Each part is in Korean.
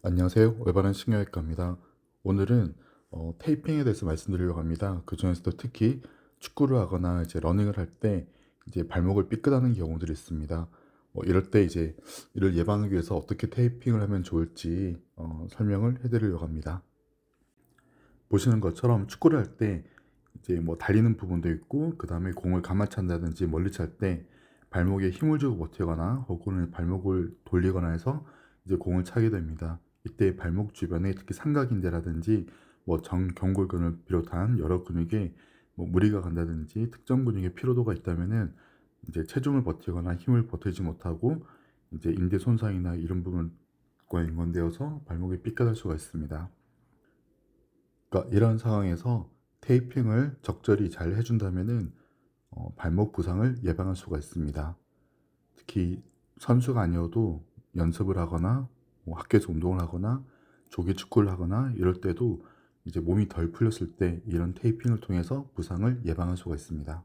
안녕하세요. 올바른 신경외과입니다. 오늘은 테이핑에 대해서 말씀드리려고 합니다. 그중에서도 특히 축구를 하거나 이제 러닝을 할 때 이제 발목을 삐끗하는 경우들이 있습니다. 이럴 때 이제 이를 예방하기 위해서 어떻게 테이핑을 하면 좋을지 설명을 해드리려고 합니다. 보시는 것처럼 축구를 할 때 이제 뭐 달리는 부분도 있고 그 다음에 공을 가마찬다든지 멀리 찰 때 발목에 힘을 주고 버티거나 혹은 발목을 돌리거나 해서 이제 공을 차게 됩니다. 이때 발목 주변에 특히 삼각인대라든지 뭐 정경골근을 비롯한 여러 근육에 뭐 무리가 간다든지 특정 근육에 피로도가 있다면은 이제 체중을 버티거나 힘을 버티지 못하고 이제 인대 손상이나 이런 부분과 연관되어서 발목이 삐끗할 수가 있습니다. 그러니까 이런 상황에서 테이핑을 적절히 잘 해준다면은 발목 부상을 예방할 수가 있습니다. 특히 선수가 아니어도 연습을 하거나 뭐 학교에서 운동을 하거나 조기 축구를 하거나 이럴 때도 이제 몸이 덜 풀렸을 때 이런 테이핑을 통해서 부상을 예방할 수가 있습니다.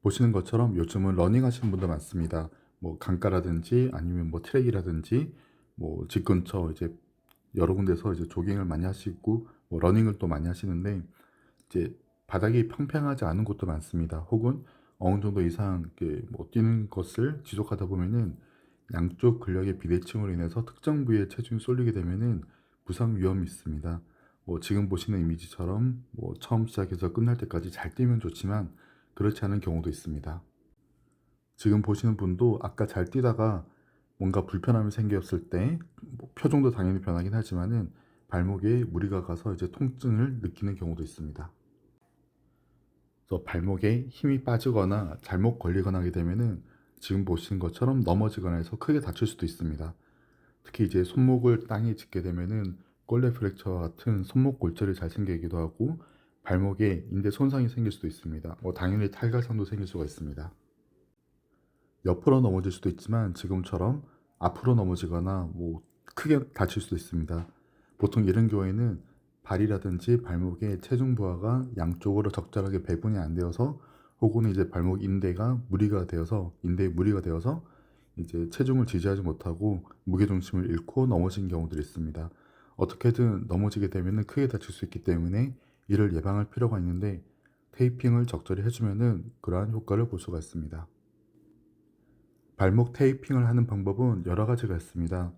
보시는 것처럼 요즘은 러닝 하시는 분들 많습니다. 뭐 강가라든지 아니면 뭐 트랙이라든지 뭐 집 근처 이제 여러 군데서 이제 조깅을 많이 하시고 뭐 러닝을 또 많이 하시는데 이제 바닥이 평평하지 않은 곳도 많습니다. 혹은 어느 정도 이상 이렇게 뭐 뛰는 것을 지속하다 보면은 양쪽 근력의 비대칭으로 인해서 특정 부위에 체중이 쏠리게 되면은 부상 위험이 있습니다. 뭐 지금 보시는 이미지처럼 뭐 처음 시작해서 끝날 때까지 잘 뛰면 좋지만 그렇지 않은 경우도 있습니다. 지금 보시는 분도 아까 잘 뛰다가 뭔가 불편함이 생겼을 때뭐 표정도 당연히 변하긴 하지만은 발목에 무리가 가서 이제 통증을 느끼는 경우도 있습니다. 그래서 발목에 힘이 빠지거나 잘못 걸리거나 하게 되면은 지금 보시는 것처럼 넘어지거나 해서 크게 다칠 수도 있습니다. 특히 이제 손목을 땅에 짚게 되면은 골레 프랙처와 같은 손목 골절이 잘 생기기도 하고 발목에 인대 손상이 생길 수도 있습니다. 뭐 당연히 탈갈상도 생길 수가 있습니다. 옆으로 넘어질 수도 있지만 지금처럼 앞으로 넘어지거나 뭐 크게 다칠 수도 있습니다. 보통 이런 경우에는 발이라든지 발목의 체중 부하가 양쪽으로 적절하게 배분이 안 되어서 혹은 이제 발목 인대가 무리가 되어서 인대에 무리가 되어서 이제 체중을 지지하지 못하고 무게중심을 잃고 넘어진 경우들이 있습니다. 어떻게든 넘어지게 되면 크게 다칠 수 있기 때문에 이를 예방할 필요가 있는데 테이핑을 적절히 해주면은 그러한 효과를 볼 수가 있습니다. 발목 테이핑을 하는 방법은 여러 가지가 있습니다.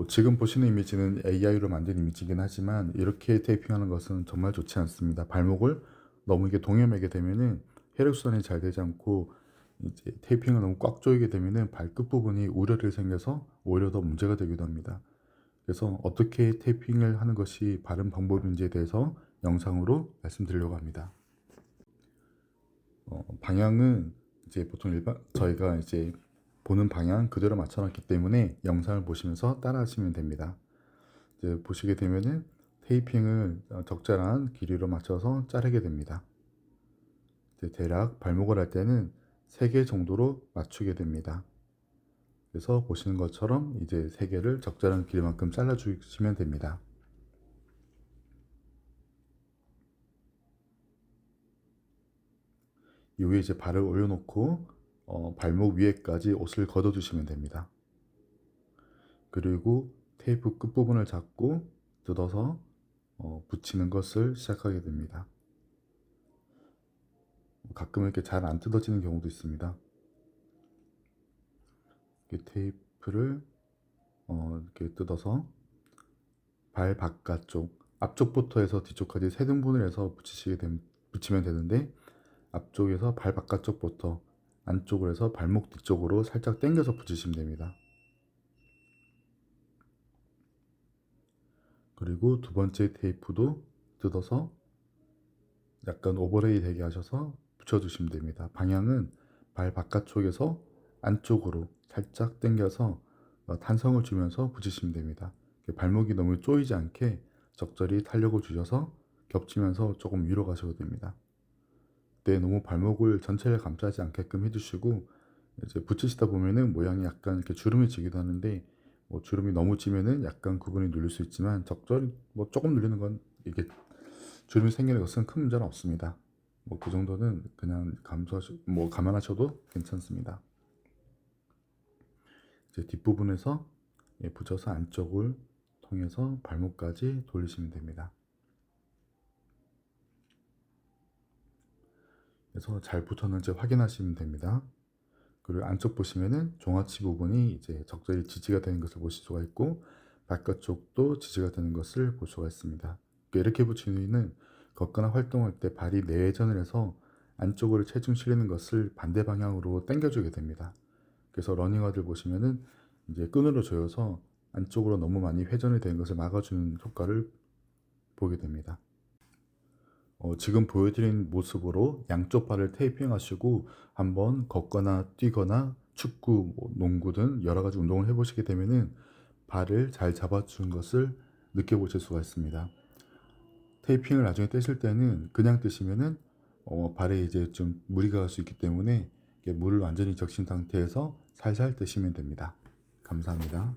지금 보시는 이미지는 AI로 만든 이미지이긴 하지만 이렇게 테이핑하는 것은 정말 좋지 않습니다. 발목을 너무 이게 동여매게 되면은 혈액순환이 잘 되지 않고 이제 테이핑을 너무 꽉 조이게 되면은 발끝 부분이 우려를 생겨서 오히려 더 문제가 되기도 합니다. 그래서 어떻게 테이핑을 하는 것이 바른 방법인지에 대해서 영상으로 말씀드리려고 합니다. 방향은 이제 보통 저희가 이제 보는 방향 그대로 맞춰놨기 때문에 영상을 보시면서 따라하시면 됩니다. 이제 보시게 되면은 테이핑을 적절한 길이로 맞춰서 자르게 됩니다. 이제 대략 발목을 할 때는 3개 정도로 맞추게 됩니다. 그래서 보시는 것처럼 이제 3개를 적절한 길이만큼 잘라 주시면 됩니다. 이후에 이제 발을 올려놓고 발목 위에까지 옷을 걷어 주시면 됩니다. 그리고 테이프 끝부분을 잡고 뜯어서 붙이는 것을 시작하게 됩니다. 가끔 이렇게 잘 안 뜯어지는 경우도 있습니다. 이렇게 테이프를 이렇게 뜯어서 발 바깥쪽, 앞쪽부터 해서 뒤쪽까지 세 등분을 해서 붙이면 되는데 앞쪽에서 발 바깥쪽부터 안쪽으로 해서 발목 뒤쪽으로 살짝 당겨서 붙이시면 됩니다. 그리고 두 번째 테이프도 뜯어서 약간 오버레이 되게 하셔서 붙여주시면 됩니다. 방향은 발 바깥쪽에서 안쪽으로 살짝 당겨서 탄성을 주면서 붙이시면 됩니다. 발목이 너무 조이지 않게 적절히 탄력을 주셔서 겹치면서 조금 위로 가셔도 됩니다. 그때 너무 발목을 전체를 감싸지 않게끔 해주시고 이제 붙이시다 보면은 모양이 약간 이렇게 주름이 지기도 하는데 뭐 주름이 너무 지면은 약간 구분이 눌릴 수 있지만 적절히 뭐 조금 눌리는 건 이게 주름이 생기는 것은 큰 문제는 없습니다. 뭐 그 정도는 그냥 감안하셔도 괜찮습니다. 이제 뒷부분에서 붙여서 안쪽을 통해서 발목까지 돌리시면 됩니다. 그래서 잘 붙었는지 확인하시면 됩니다. 그리고 안쪽 보시면은 종아치 부분이 이제 적절히 지지가 되는 것을 보실 수가 있고, 바깥쪽도 지지가 되는 것을 볼 수가 있습니다. 이렇게 붙인 후에는 걷거나 활동할 때 발이 내회전을 해서 안쪽으로 체중 실리는 것을 반대 방향으로 당겨주게 됩니다. 그래서 러닝화들 보시면은 이제 끈으로 조여서 안쪽으로 너무 많이 회전이 되는 것을 막아주는 효과를 보게 됩니다. 지금 보여드린 모습으로 양쪽 발을 테이핑 하시고 한번 걷거나 뛰거나 축구, 농구 등 여러 가지 운동을 해보시게 되면은 발을 잘 잡아주는 것을 느껴보실 수가 있습니다. 테이핑을 나중에 떼실 때는 그냥 떼시면은 발에 이제 좀 무리가 갈 수 있기 때문에 물을 완전히 적신 상태에서 살살 떼시면 됩니다. 감사합니다.